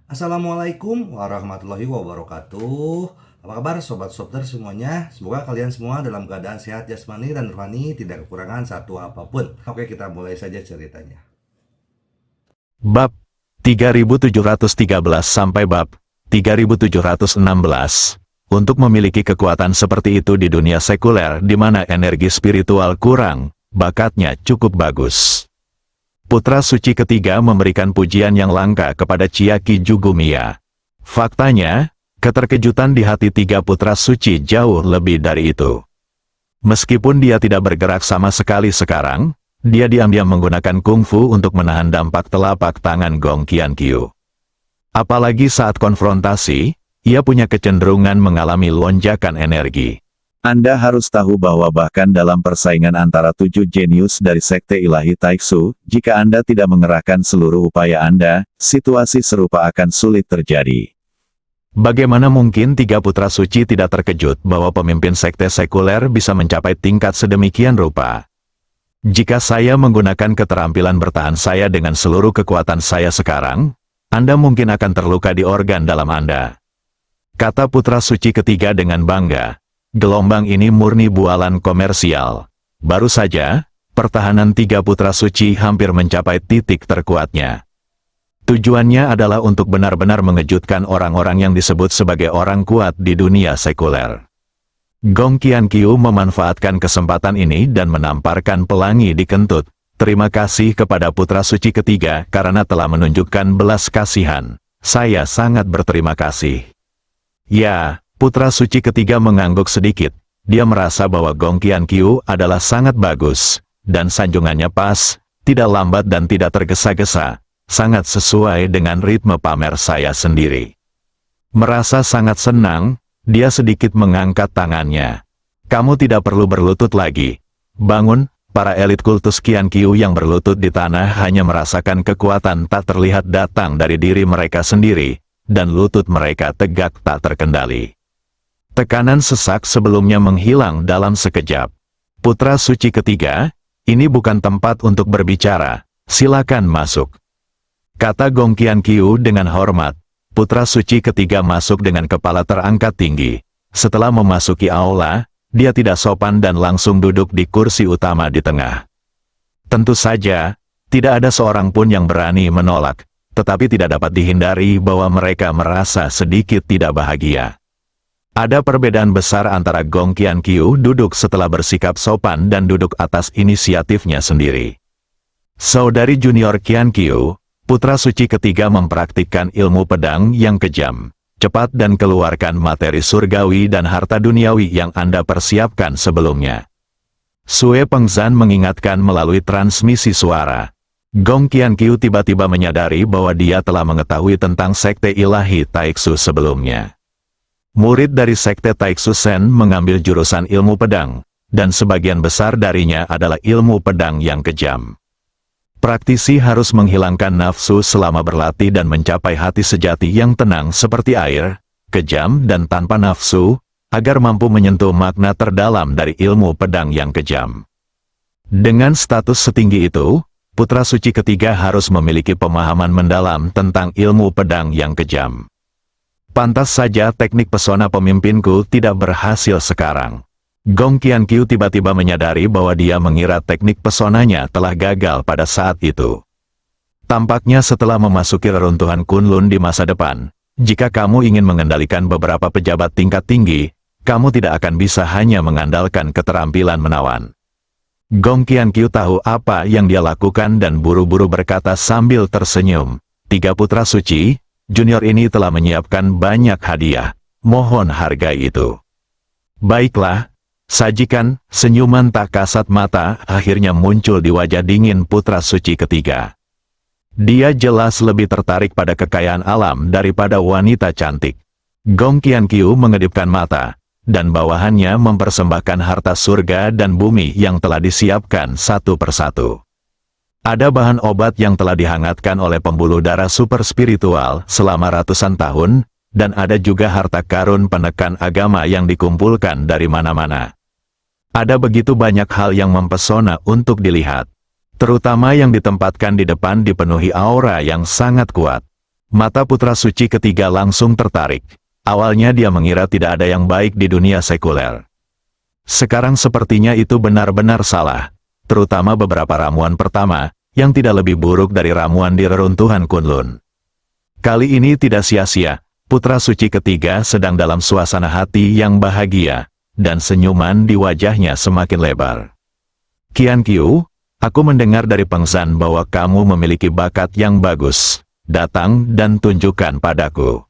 Assalamualaikum warahmatullahi wabarakatuh. Apa kabar sobat-sobat semuanya? Semoga kalian semua dalam keadaan sehat jasmani dan rohani, tidak kekurangan satu apapun. Oke, kita mulai saja ceritanya. Bab 3713 sampai bab 3716. Untuk memiliki kekuatan seperti itu di dunia sekuler di mana energi spiritual kurang, bakatnya cukup bagus. Putra suci ketiga memberikan pujian yang langka kepada Chiaki Jugumiya. Faktanya, keterkejutan di hati tiga putra suci jauh lebih dari itu. Meskipun dia tidak bergerak sama sekali sekarang, dia diam-diam menggunakan kungfu untuk menahan dampak telapak tangan Gong Qiankyu. Apalagi saat konfrontasi, ia punya kecenderungan mengalami lonjakan energi. Anda harus tahu bahwa bahkan dalam persaingan antara 7 jenius dari Sekte Ilahi Taiksu, jika Anda tidak mengerahkan seluruh upaya Anda, situasi serupa akan sulit terjadi. Bagaimana mungkin tiga putra suci tidak terkejut bahwa pemimpin sekte sekuler bisa mencapai tingkat sedemikian rupa? Jika saya menggunakan keterampilan bertahan saya dengan seluruh kekuatan saya sekarang, Anda mungkin akan terluka di organ dalam Anda. Kata putra suci ketiga dengan bangga. Gelombang ini murni bualan komersial. Baru saja, pertahanan tiga putra suci hampir mencapai titik terkuatnya. Tujuannya adalah untuk benar-benar mengejutkan orang-orang yang disebut sebagai orang kuat di dunia sekuler. Gong Qiankyu memanfaatkan kesempatan ini dan menamparkan pelangi di kentut. Terima kasih kepada putra suci ketiga karena telah menunjukkan belas kasihan. Saya sangat berterima kasih. Ya, putra suci ketiga mengangguk sedikit. Dia merasa bahwa Gong Qiankyu adalah sangat bagus, dan sanjungannya pas, tidak lambat dan tidak tergesa-gesa, sangat sesuai dengan ritme pamer saya sendiri. Merasa sangat senang, dia sedikit mengangkat tangannya. Kamu tidak perlu berlutut lagi. Bangun, para elit kultus Qiankyu yang berlutut di tanah hanya merasakan kekuatan tak terlihat datang dari diri mereka sendiri, dan lutut mereka tegak tak terkendali. Tekanan sesak sebelumnya menghilang dalam sekejap. Putra suci ketiga, ini bukan tempat untuk berbicara, silakan masuk. Kata Gong Qiankyu dengan hormat. Putra suci ketiga masuk dengan kepala terangkat tinggi. Setelah memasuki aula, dia tidak sopan dan langsung duduk di kursi utama di tengah. Tentu saja, tidak ada seorang pun yang berani menolak, tetapi tidak dapat dihindari bahwa mereka merasa sedikit tidak bahagia. Ada perbedaan besar antara Gong Qiankyu duduk setelah bersikap sopan dan duduk atas inisiatifnya sendiri. Saudari junior Qiankyu, putra suci ketiga mempraktikkan ilmu pedang yang kejam, cepat dan keluarkan materi surgawi dan harta duniawi yang Anda persiapkan sebelumnya. Sue Pengzan mengingatkan melalui transmisi suara. Gong Qiankyu tiba-tiba menyadari bahwa dia telah mengetahui tentang Sekte Ilahi Taiksu sebelumnya. Murid dari Sekte Taiksu Sen mengambil jurusan ilmu pedang, dan sebagian besar darinya adalah ilmu pedang yang kejam. Praktisi harus menghilangkan nafsu selama berlatih dan mencapai hati sejati yang tenang seperti air, kejam dan tanpa nafsu, agar mampu menyentuh makna terdalam dari ilmu pedang yang kejam. Dengan status setinggi itu, putra suci ketiga harus memiliki pemahaman mendalam tentang ilmu pedang yang kejam. Pantas saja teknik pesona pemimpinku tidak berhasil sekarang. Gong Qiankyu tiba-tiba menyadari bahwa dia mengira teknik pesonanya telah gagal pada saat itu. Tampaknya setelah memasuki reruntuhan Kunlun di masa depan, jika kamu ingin mengendalikan beberapa pejabat tingkat tinggi, kamu tidak akan bisa hanya mengandalkan keterampilan menawan. Gong Qiankyu tahu apa yang dia lakukan dan buru-buru berkata sambil tersenyum. Tiga putra suci, junior ini telah menyiapkan banyak hadiah. Mohon hargai itu. Baiklah. Sajikan, senyuman tak kasat mata akhirnya muncul di wajah dingin putra suci ketiga. Dia jelas lebih tertarik pada kekayaan alam daripada wanita cantik. Gong Qiankyu mengedipkan mata, dan bawahannya mempersembahkan harta surga dan bumi yang telah disiapkan satu persatu. Ada bahan obat yang telah dihangatkan oleh pembuluh darah super spiritual selama ratusan tahun, dan ada juga harta karun penekan agama yang dikumpulkan dari mana-mana. Ada begitu banyak hal yang mempesona untuk dilihat. Terutama yang ditempatkan di depan dipenuhi aura yang sangat kuat. Mata putra suci ketiga langsung tertarik. Awalnya dia mengira tidak ada yang baik di dunia sekuler. Sekarang sepertinya itu benar-benar salah. Terutama beberapa ramuan pertama, yang tidak lebih buruk dari ramuan di reruntuhan Kunlun. Kali ini tidak sia-sia, putra suci ketiga sedang dalam suasana hati yang bahagia, dan senyuman di wajahnya semakin lebar. Qian Qiu, aku mendengar dari Peng Zhan bahwa kamu memiliki bakat yang bagus. Datang dan tunjukkan padaku.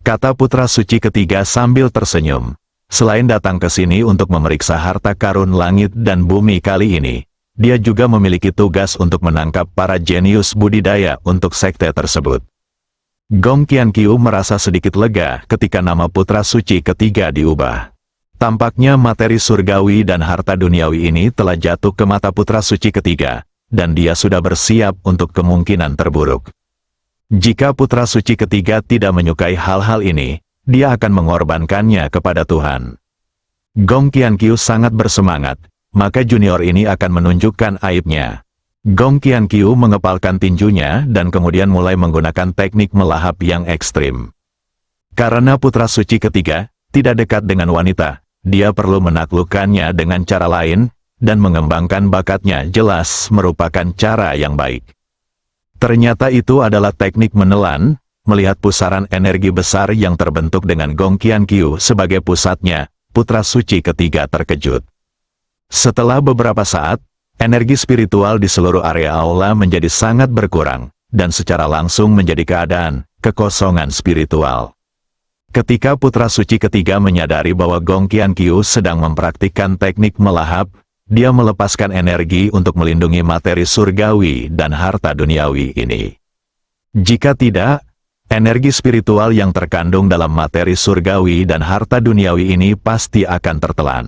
Kata putra suci ketiga sambil tersenyum. Selain datang ke sini untuk memeriksa harta karun langit dan bumi kali ini, dia juga memiliki tugas untuk menangkap para jenius budidaya untuk sekte tersebut. Gong Qianqiu merasa sedikit lega ketika nama putra suci ketiga diubah. Tampaknya materi surgawi dan harta duniawi ini telah jatuh ke mata putra suci ketiga, dan dia sudah bersiap untuk kemungkinan terburuk. Jika putra suci ketiga tidak menyukai hal-hal ini, dia akan mengorbankannya kepada Tuhan. Gong Qianqiu sangat bersemangat, maka junior ini akan menunjukkan aibnya. Gong Qianqiu mengepalkan tinjunya dan kemudian mulai menggunakan teknik melahap yang ekstrim. Karena putra suci ketiga tidak dekat dengan wanita, dia perlu menaklukkannya dengan cara lain, dan mengembangkan bakatnya jelas merupakan cara yang baik. Ternyata itu adalah teknik menelan. Melihat pusaran energi besar yang terbentuk dengan Gong Qianqiu sebagai pusatnya, putra suci ketiga terkejut. Setelah beberapa saat, energi spiritual di seluruh area aula menjadi sangat berkurang, dan secara langsung menjadi keadaan kekosongan spiritual. Ketika putra suci ketiga menyadari bahwa Gong Qianqiu sedang mempraktikkan teknik melahap, dia melepaskan energi untuk melindungi materi surgawi dan harta duniawi ini. Jika tidak, energi spiritual yang terkandung dalam materi surgawi dan harta duniawi ini pasti akan tertelan.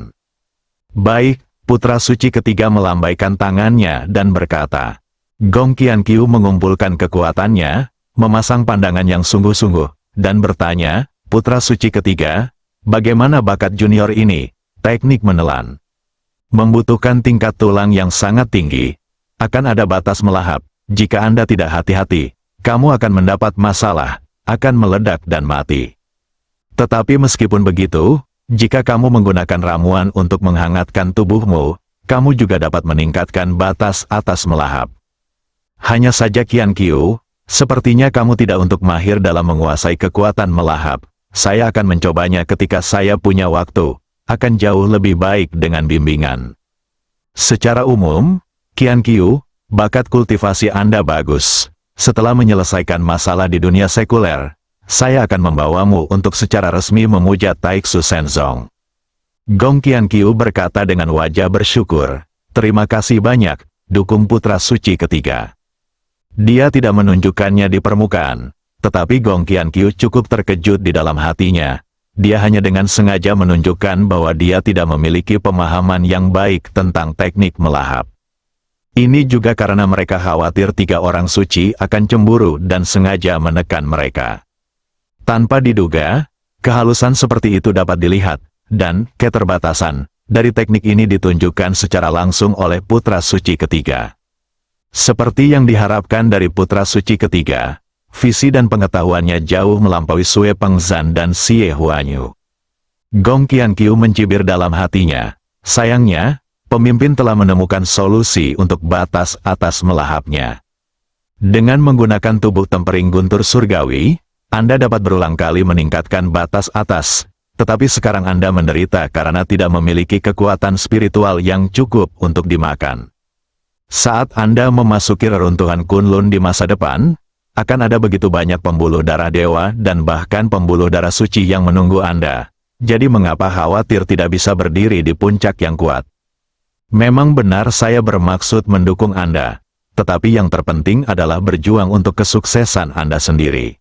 Baik, putra suci ketiga melambaikan tangannya dan berkata. Gong Qianqiu mengumpulkan kekuatannya, memasang pandangan yang sungguh-sungguh, dan bertanya, putra suci ketiga, bagaimana bakat junior ini? Teknik menelan membutuhkan tingkat tulang yang sangat tinggi. Akan ada batas melahap. Jika Anda tidak hati-hati, kamu akan mendapat masalah, akan meledak dan mati. Tetapi meskipun begitu, jika kamu menggunakan ramuan untuk menghangatkan tubuhmu, kamu juga dapat meningkatkan batas atas melahap. Hanya saja Qianqiu, sepertinya kamu tidak untuk mahir dalam menguasai kekuatan melahap. Saya akan mencobanya ketika saya punya waktu. Akan jauh lebih baik dengan bimbingan. Secara umum, Qianqiu, bakat kultivasi Anda bagus. Setelah menyelesaikan masalah di dunia sekuler, saya akan membawamu untuk secara resmi memuja Taiksu Shenzong. Gong Qianqiu berkata dengan wajah bersyukur, terima kasih banyak, dukung putra suci ketiga. Dia tidak menunjukkannya di permukaan, tetapi Gong Qianqiu cukup terkejut di dalam hatinya. Dia hanya dengan sengaja menunjukkan bahwa dia tidak memiliki pemahaman yang baik tentang teknik melahap. Ini juga karena mereka khawatir 3 orang suci akan cemburu dan sengaja menekan mereka. Tanpa diduga, kehalusan seperti itu dapat dilihat, dan keterbatasan dari teknik ini ditunjukkan secara langsung oleh putra suci ketiga. Seperti yang diharapkan dari putra suci ketiga, visi dan pengetahuannya jauh melampaui Sue Peng Zhan dan Xie Huanyu. Gong Qianqiu mencibir dalam hatinya. Sayangnya, pemimpin telah menemukan solusi untuk batas atas melahapnya. Dengan menggunakan tubuh tempering guntur surgawi, Anda dapat berulang kali meningkatkan batas atas, tetapi sekarang Anda menderita karena tidak memiliki kekuatan spiritual yang cukup untuk dimakan. Saat Anda memasuki reruntuhan Kunlun di masa depan, akan ada begitu banyak pembuluh darah dewa dan bahkan pembuluh darah suci yang menunggu Anda. Jadi mengapa khawatir tidak bisa berdiri di puncak yang kuat? Memang benar saya bermaksud mendukung Anda, tetapi yang terpenting adalah berjuang untuk kesuksesan Anda sendiri.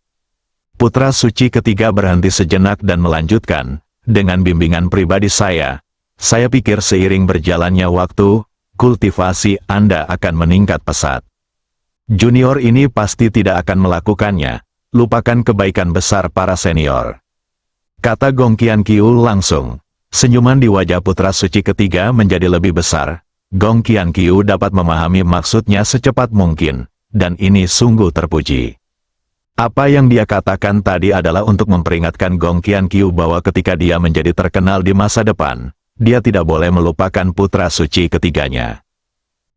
Putra suci ketiga berhenti sejenak dan melanjutkan, dengan bimbingan pribadi saya pikir seiring berjalannya waktu, kultivasi Anda akan meningkat pesat. Junior ini pasti tidak akan melakukannya, lupakan kebaikan besar para senior. Kata Gong Qianqiu langsung. Senyuman di wajah putra suci ketiga menjadi lebih besar. Gong Qianqiu dapat memahami maksudnya secepat mungkin, dan ini sungguh terpuji. Apa yang dia katakan tadi adalah untuk memperingatkan Gong Qianqiu bahwa ketika dia menjadi terkenal di masa depan, dia tidak boleh melupakan putra suci ketiganya.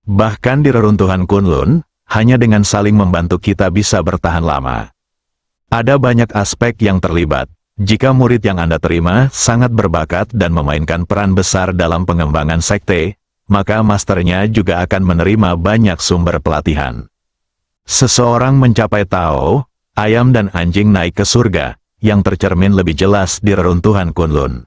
Bahkan di reruntuhan Kunlun, hanya dengan saling membantu kita bisa bertahan lama. Ada banyak aspek yang terlibat. Jika murid yang Anda terima sangat berbakat dan memainkan peran besar dalam pengembangan sekte, maka masternya juga akan menerima banyak sumber pelatihan. Seseorang mencapai Tao, ayam dan anjing naik ke surga, yang tercermin lebih jelas di reruntuhan Kunlun.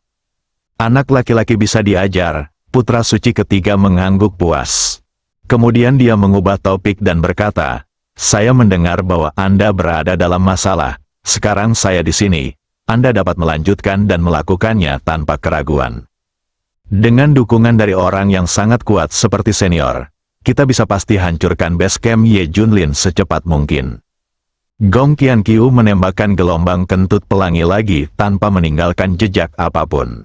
Anak laki-laki bisa diajar, putra suci ketiga mengangguk puas. Kemudian dia mengubah topik dan berkata, saya mendengar bahwa Anda berada dalam masalah, sekarang saya di sini, Anda dapat melanjutkan dan melakukannya tanpa keraguan. Dengan dukungan dari orang yang sangat kuat seperti senior, kita bisa pasti hancurkan base camp Ye Junlin secepat mungkin. Gong Qianqiu menembakkan gelombang kentut pelangi lagi tanpa meninggalkan jejak apapun.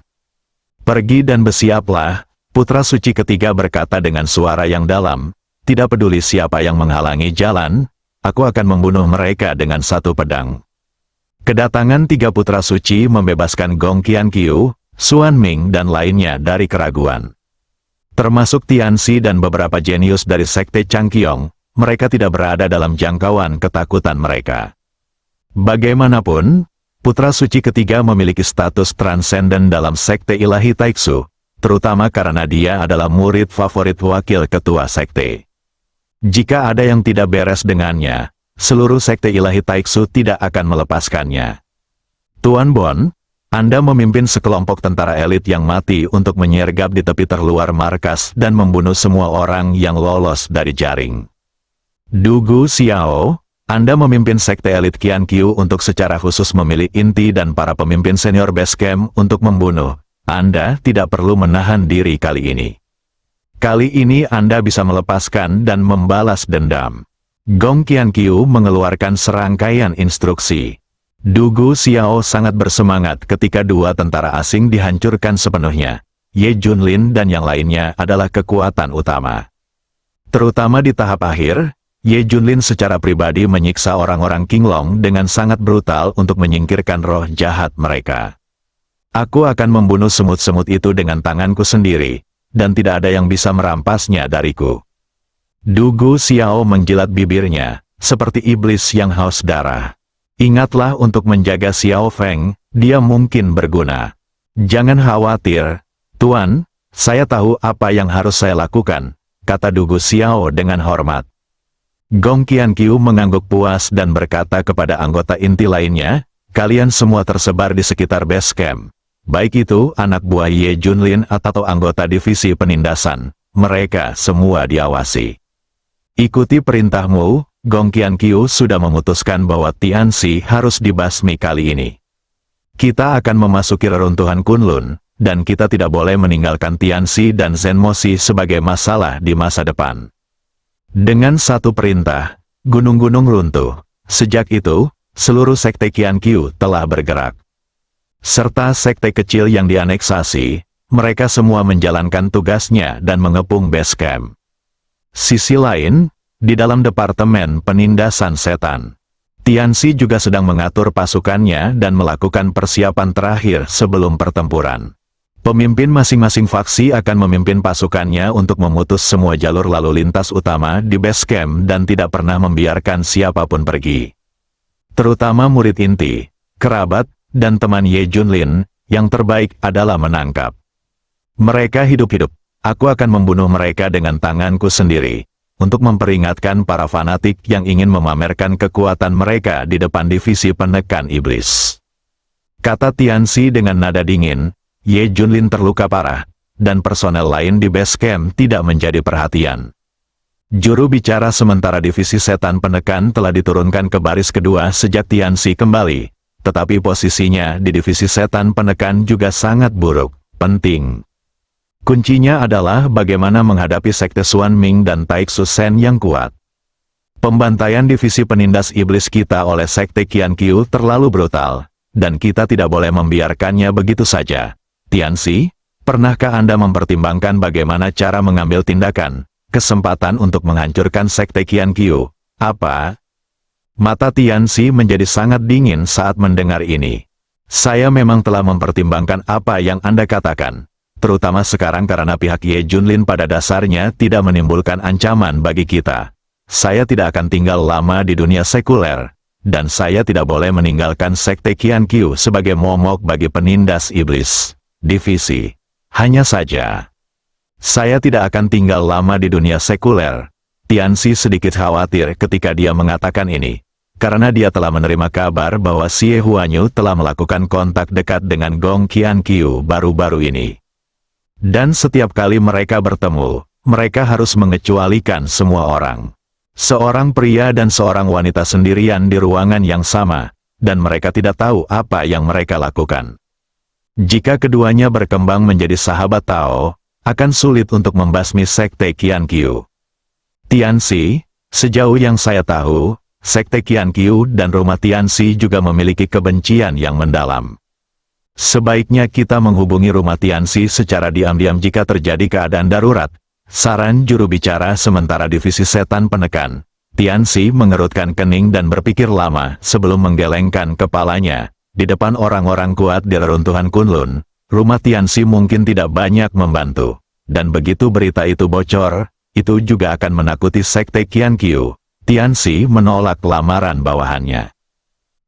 Pergi dan bersiaplah, putra suci ketiga berkata dengan suara yang dalam, tidak peduli siapa yang menghalangi jalan, aku akan membunuh mereka dengan satu pedang. Kedatangan tiga putra suci membebaskan Gong Qianqiu, Xuan Ming dan lainnya dari keraguan. Termasuk Tianxi dan beberapa jenius dari sekte Changqiong, mereka tidak berada dalam jangkauan ketakutan mereka. Bagaimanapun, putra suci ketiga memiliki status transenden dalam sekte ilahi Taixu, terutama karena dia adalah murid favorit wakil ketua sekte. Jika ada yang tidak beres dengannya, seluruh sekte ilahi Taixu tidak akan melepaskannya. Tuan Bon, Anda memimpin sekelompok tentara elit yang mati untuk menyergap di tepi terluar markas dan membunuh semua orang yang lolos dari jaring. Dugu Xiao, Anda memimpin sekte elit Qianqiu untuk secara khusus memilih inti dan para pemimpin senior base camp untuk membunuh. Anda tidak perlu menahan diri kali ini. Kali ini Anda bisa melepaskan dan membalas dendam. Gong Qianqiu mengeluarkan serangkaian instruksi. Dugu Xiao sangat bersemangat ketika dua tentara asing dihancurkan sepenuhnya. Ye Junlin dan yang lainnya adalah kekuatan utama. Terutama di tahap akhir, Ye Junlin secara pribadi menyiksa orang-orang Qinglong dengan sangat brutal untuk menyingkirkan roh jahat mereka. Aku akan membunuh semut-semut itu dengan tanganku sendiri, dan tidak ada yang bisa merampasnya dariku. Dugu Xiao menjilat bibirnya, seperti iblis yang haus darah. Ingatlah untuk menjaga Xiao Feng, dia mungkin berguna. Jangan khawatir, Tuan, saya tahu apa yang harus saya lakukan, kata Dugu Xiao dengan hormat. Gong Qianqiu mengangguk puas dan berkata kepada anggota inti lainnya, kalian semua tersebar di sekitar base camp. Baik itu anak buah Ye Junlin atau anggota divisi penindasan, mereka semua diawasi. Ikuti perintahmu, Gong Qianqiu sudah memutuskan bahwa Tianxi harus dibasmi kali ini. Kita akan memasuki reruntuhan Kunlun, dan kita tidak boleh meninggalkan Tianxi dan Zenmosi sebagai masalah di masa depan. Dengan satu perintah, gunung-gunung runtuh. Sejak itu, seluruh sekte Qianqiu telah bergerak. Serta sekte kecil yang dianeksasi, mereka semua menjalankan tugasnya dan mengepung base camp. Sisi lain, di dalam Departemen Penindasan Setan, Tianxi juga sedang mengatur pasukannya dan melakukan persiapan terakhir sebelum pertempuran. Pemimpin masing-masing faksi akan memimpin pasukannya untuk memutus semua jalur lalu lintas utama di base camp dan tidak pernah membiarkan siapapun pergi. Terutama murid inti, kerabat, dan teman Ye Junlin, yang terbaik adalah menangkap. Mereka hidup-hidup, aku akan membunuh mereka dengan tanganku sendiri, untuk memperingatkan para fanatik yang ingin memamerkan kekuatan mereka di depan divisi penekan iblis. Kata Tianxi dengan nada dingin. Ye Junlin terluka parah, dan personel lain di base camp tidak menjadi perhatian. Juru bicara sementara divisi setan penekan telah diturunkan ke baris kedua sejak Tianxi kembali, tetapi posisinya di divisi setan penekan juga sangat buruk, penting. Kuncinya adalah bagaimana menghadapi sekte Xuan Ming dan Taixu Shen yang kuat. Pembantaian divisi penindas iblis kita oleh sekte Qianqiu terlalu brutal, dan kita tidak boleh membiarkannya begitu saja. Tianxi, pernahkah Anda mempertimbangkan bagaimana cara mengambil tindakan, kesempatan untuk menghancurkan sekte Qianqiu? Apa? Mata Tianxi menjadi sangat dingin saat mendengar ini. Saya memang telah mempertimbangkan apa yang Anda katakan, terutama sekarang karena pihak Ye Junlin pada dasarnya tidak menimbulkan ancaman bagi kita. Saya tidak akan tinggal lama di dunia sekuler, dan saya tidak boleh meninggalkan Sekte Qiankyu sebagai momok bagi penindas iblis. Divisi. Hanya saja, saya tidak akan tinggal lama di dunia sekuler. Tianxi sedikit khawatir ketika dia mengatakan ini, karena dia telah menerima kabar bahwa Xie Huanyu telah melakukan kontak dekat dengan Gong Qiankyu baru-baru ini. Dan setiap kali mereka bertemu, mereka harus mengecualikan semua orang. Seorang pria dan seorang wanita sendirian di ruangan yang sama, dan mereka tidak tahu apa yang mereka lakukan. Jika keduanya berkembang menjadi sahabat Tao, akan sulit untuk membasmi Sekte Qiankyu. Tianxi, sejauh yang saya tahu, Sekte Qiankyu dan rumah Tianxi juga memiliki kebencian yang mendalam. Sebaiknya kita menghubungi rumah Tianxi secara diam-diam jika terjadi keadaan darurat. Saran juru bicara sementara divisi setan penekan. Tianxi mengerutkan kening dan berpikir lama sebelum menggelengkan kepalanya. Di depan orang-orang kuat di reruntuhan Kunlun, rumah Tianxi mungkin tidak banyak membantu. Dan begitu berita itu bocor, itu juga akan menakuti Sekte Qiankyu. Tianxi menolak lamaran bawahannya.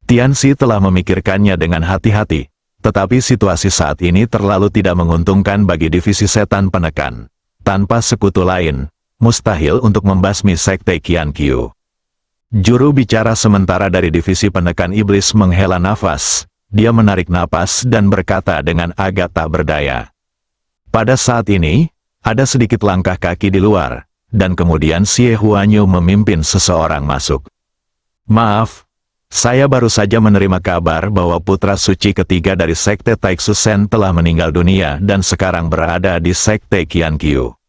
Tianxi telah memikirkannya dengan hati-hati, tetapi situasi saat ini terlalu tidak menguntungkan bagi divisi setan penekan. Tanpa sekutu lain, mustahil untuk membasmi Sekte Qiankyu. Juru bicara sementara dari divisi penekan iblis menghela nafas. Dia menarik napas dan berkata dengan agak tak berdaya. Pada saat ini, ada sedikit langkah kaki di luar, dan kemudian Xie Huanyu memimpin seseorang masuk. Maaf, saya baru saja menerima kabar bahwa putra suci ketiga dari Sekte Taixu Sen telah meninggal dunia dan sekarang berada di Sekte Qiankyu.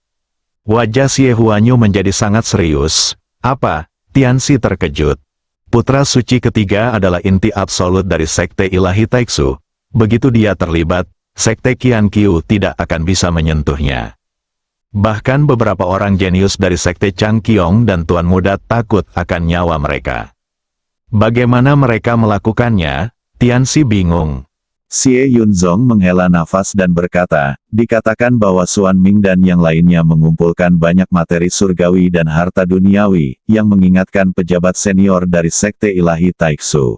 Wajah Xie Huanyu menjadi sangat serius. Apa? Tianxi terkejut. Putra suci ketiga adalah inti absolut dari Sekte Ilahi Taixu. Begitu dia terlibat, Sekte Qiankyu tidak akan bisa menyentuhnya. Bahkan beberapa orang jenius dari Sekte Changqiong dan Tuan Muda takut akan nyawa mereka. Bagaimana mereka melakukannya? Tianxi bingung. Xie Yunzong menghela nafas dan berkata, dikatakan bahwa Xuan Ming dan yang lainnya mengumpulkan banyak materi surgawi dan harta duniawi, yang mengingatkan pejabat senior dari Sekte Ilahi Taixu.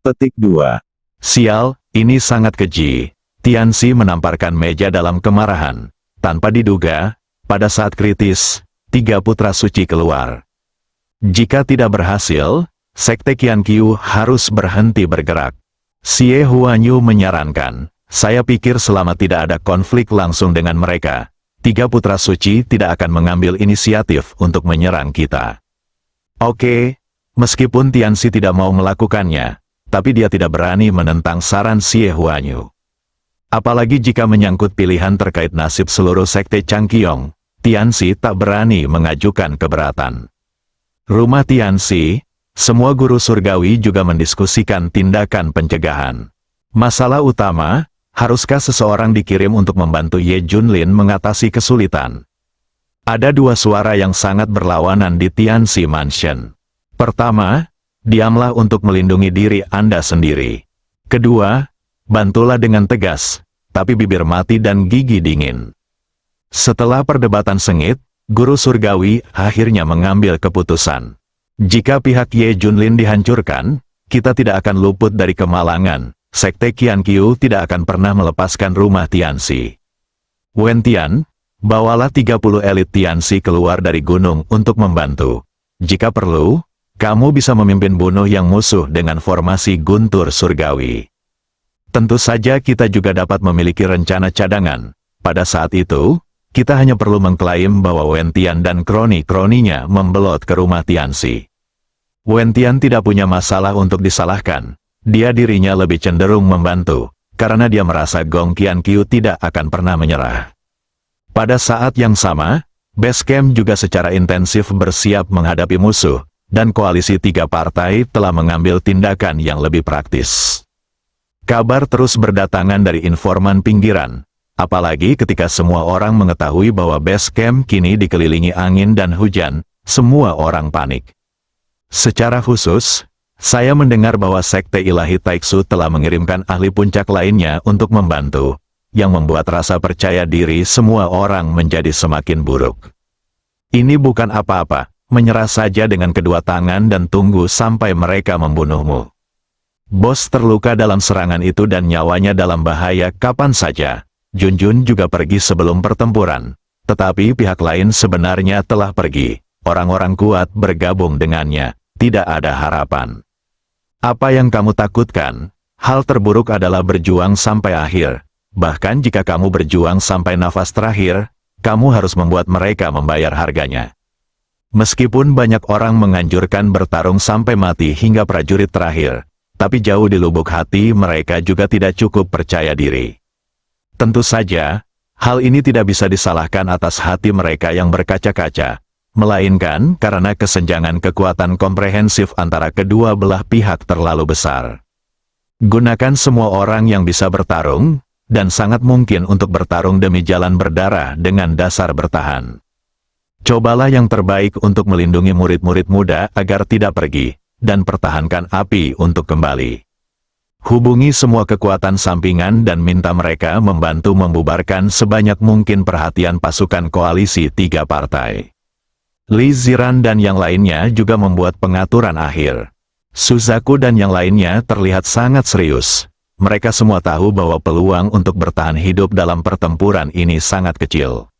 Petik 2. Sial, ini sangat keji. Tianxi menamparkan meja dalam kemarahan. Tanpa diduga, pada saat kritis, 3 putra suci keluar. Jika tidak berhasil, Sekte Qiankyu harus berhenti bergerak. Xie Huanyu menyarankan, saya pikir selama tidak ada konflik langsung dengan mereka, 3 putra suci tidak akan mengambil inisiatif untuk menyerang kita. Oke, meskipun Tianxi tidak mau melakukannya, tapi dia tidak berani menentang saran Xie Huanyu. Apalagi jika menyangkut pilihan terkait nasib seluruh Sekte Changqiong, Tianxi tak berani mengajukan keberatan. Rumah Tianxi, semua guru surgawi juga mendiskusikan tindakan pencegahan. Masalah utama, haruskah seseorang dikirim untuk membantu Ye Junlin mengatasi kesulitan? Ada 2 suara yang sangat berlawanan di Tianxi Mansion. Pertama, diamlah untuk melindungi diri Anda sendiri. Kedua, bantulah dengan tegas, tapi bibir mati dan gigi dingin. Setelah perdebatan sengit, guru surgawi akhirnya mengambil keputusan. Jika pihak Ye Junlin dihancurkan, kita tidak akan luput dari kemalangan. Sekte Qiankyu tidak akan pernah melepaskan rumah Tianxi. Wen Tian, bawalah 30 elit Tianxi keluar dari gunung untuk membantu. Jika perlu, kamu bisa memimpin bunuh yang musuh dengan formasi guntur surgawi. Tentu saja kita juga dapat memiliki rencana cadangan. Pada saat itu, kita hanya perlu mengklaim bahwa Wen Tian dan kroni-kroninya membelot ke rumah Tianxi. Wen Tian tidak punya masalah untuk disalahkan. Dia dirinya lebih cenderung membantu, karena dia merasa Gong Qiankyu tidak akan pernah menyerah. Pada saat yang sama, Base Camp juga secara intensif bersiap menghadapi musuh, dan koalisi 3 partai telah mengambil tindakan yang lebih praktis. Kabar terus berdatangan dari informan pinggiran. Apalagi ketika semua orang mengetahui bahwa Base Camp kini dikelilingi angin dan hujan, semua orang panik. Secara khusus, saya mendengar bahwa Sekte Ilahi Taiksu telah mengirimkan ahli puncak lainnya untuk membantu, yang membuat rasa percaya diri semua orang menjadi semakin buruk. Ini bukan apa-apa, menyerah saja dengan kedua tangan dan tunggu sampai mereka membunuhmu. Bos terluka dalam serangan itu dan nyawanya dalam bahaya kapan saja. Junjun juga pergi sebelum pertempuran. Tetapi pihak lain sebenarnya telah pergi. Orang-orang kuat bergabung dengannya. Tidak ada harapan. Apa yang kamu takutkan? Hal terburuk adalah berjuang sampai akhir. Bahkan jika kamu berjuang sampai nafas terakhir, kamu harus membuat mereka membayar harganya. Meskipun banyak orang menganjurkan bertarung sampai mati hingga prajurit terakhir, tapi jauh di lubuk hati mereka juga tidak cukup percaya diri. Tentu saja, hal ini tidak bisa disalahkan atas hati mereka yang berkaca-kaca, melainkan karena kesenjangan kekuatan komprehensif antara kedua belah pihak terlalu besar. Gunakan semua orang yang bisa bertarung, dan sangat mungkin untuk bertarung demi jalan berdarah dengan dasar bertahan. Cobalah yang terbaik untuk melindungi murid-murid muda agar tidak pergi, dan pertahankan api untuk kembali. Hubungi semua kekuatan sampingan dan minta mereka membantu membubarkan sebanyak mungkin perhatian pasukan koalisi 3 partai. Li Ziran dan yang lainnya juga membuat pengaturan akhir. Suzaku dan yang lainnya terlihat sangat serius. Mereka semua tahu bahwa peluang untuk bertahan hidup dalam pertempuran ini sangat kecil.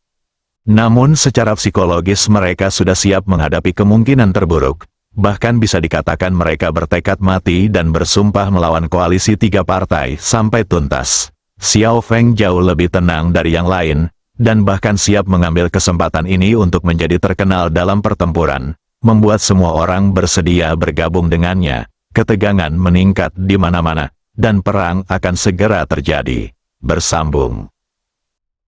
Namun secara psikologis mereka sudah siap menghadapi kemungkinan terburuk. Bahkan bisa dikatakan mereka bertekad mati dan bersumpah melawan koalisi 3 partai sampai tuntas. Xiao Feng jauh lebih tenang dari yang lain, dan bahkan siap mengambil kesempatan ini untuk menjadi terkenal dalam pertempuran, membuat semua orang bersedia bergabung dengannya. Ketegangan meningkat di mana-mana, dan perang akan segera terjadi. Bersambung.